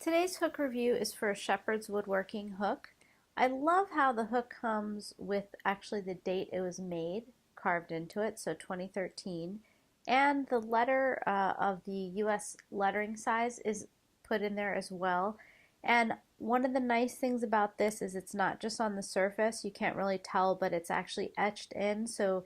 Today's hook review is for a Shepherd's Woodworking hook. I love how the hook comes with actually the date it was made carved into it, so 2013, and the letter of the US lettering size is put in there as well. And one of the nice things about this is it's not just on the surface, you can't really tell, but it's actually etched in, so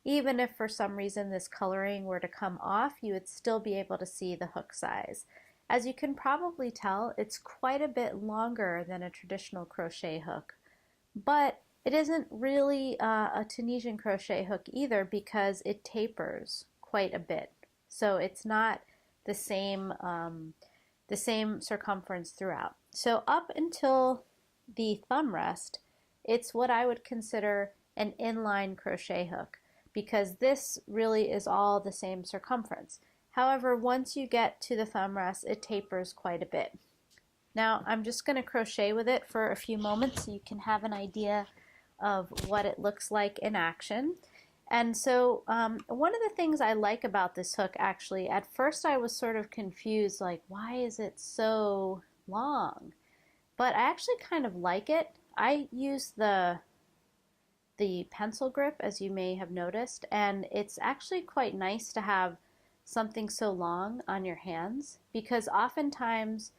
even if for some reason this coloring were to come off, you would still be able to see the hook size. As you can probably tell, it's quite a bit longer than a traditional crochet hook, but it isn't really a Tunisian crochet hook either because it tapers quite a bit. So it's not the same circumference throughout. So up until the thumb rest, it's what I would consider an inline crochet hook because this really is all the same circumference. However, once you get to the thumb rest, it tapers quite a bit. Now, I'm just going to crochet with it for a few moments so you can have an idea of what it looks like in action. And so one of the things I like about this hook, actually, at first I was sort of confused, like, why is it so long? But I actually kind of like it. I use the pencil grip, as you may have noticed, and it's actually quite nice to have something so long on your hands because oftentimes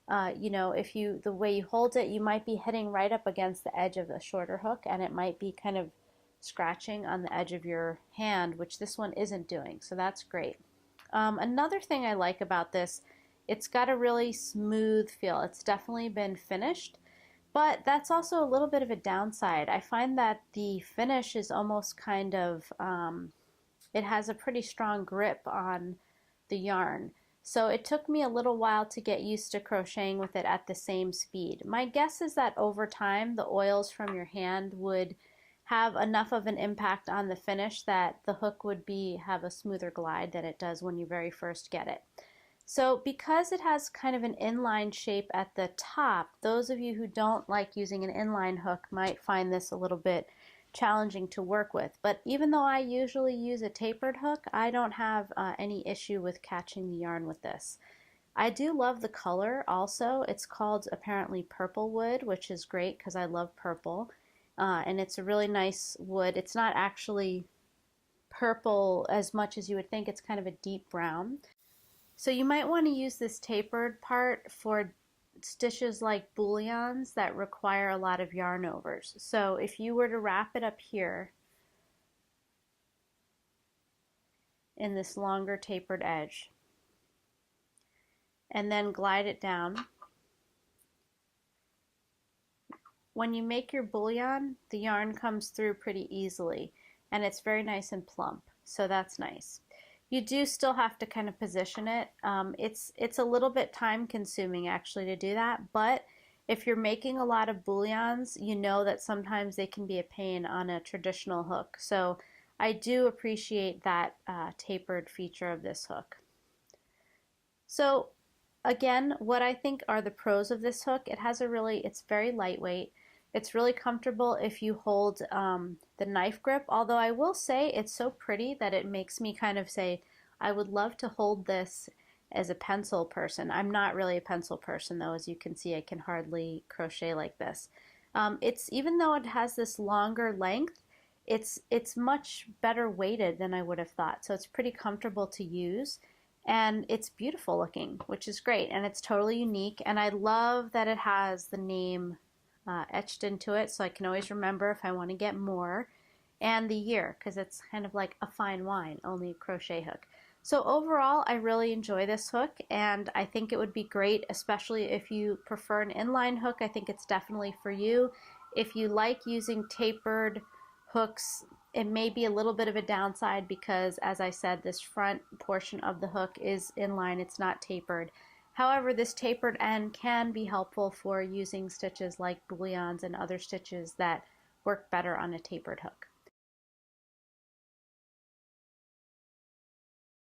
if the way you hold it, you might be hitting right up against the edge of a shorter hook and it might be kind of scratching on the edge of your hand, which this one isn't doing, so that's great. Another thing I like about this, it's got a really smooth feel. It's definitely been finished, but that's also a little bit of a downside. I find that the finish is almost kind of it has a pretty strong grip on the yarn. So it took me a little while to get used to crocheting with it at the same speed. My guess is that over time the oils from your hand would have enough of an impact on the finish that the hook would have a smoother glide than it does when you very first get it. So because it has kind of an inline shape at the top, those of you who don't like using an inline hook might find this a little bit challenging to work with. But even though I usually use a tapered hook, I don't have any issue with catching the yarn with this. I do love the color also. It's called apparently purple wood, which is great because I love purple. And it's a really nice wood. It's not actually purple as much as you would think. It's kind of a deep brown. So you might want to use this tapered part for stitches like bullions that require a lot of yarn overs. So if you were to wrap it up here in this longer tapered edge and then glide it down, when you make your bullion, the yarn comes through pretty easily and it's very nice and plump, so that's nice. You do still have to kind of position it. It's a little bit time consuming actually to do that, but if you're making a lot of bullions, you know that sometimes they can be a pain on a traditional hook. So I do appreciate that tapered feature of this hook. So again, what I think are the pros of this hook, it's very lightweight. It's really comfortable if you hold the knife grip, although I will say it's so pretty that it makes me kind of say, I would love to hold this as a pencil person. I'm not really a pencil person though, as you can see I can hardly crochet like this. Even though it has this longer length, it's much better weighted than I would have thought, so it's pretty comfortable to use. And it's beautiful looking, which is great, and it's totally unique, and I love that it has the name etched into it, so I can always remember if I want to get more, and the year, because it's kind of like a fine wine, only a crochet hook. So overall, I really enjoy this hook, and I think it would be great, especially if you prefer an inline hook. I think it's definitely for you. If you like using tapered hooks, it may be a little bit of a downside because, as I said, this front portion of the hook is inline, it's not tapered. However, this tapered end can be helpful for using stitches like bullions and other stitches that work better on a tapered hook.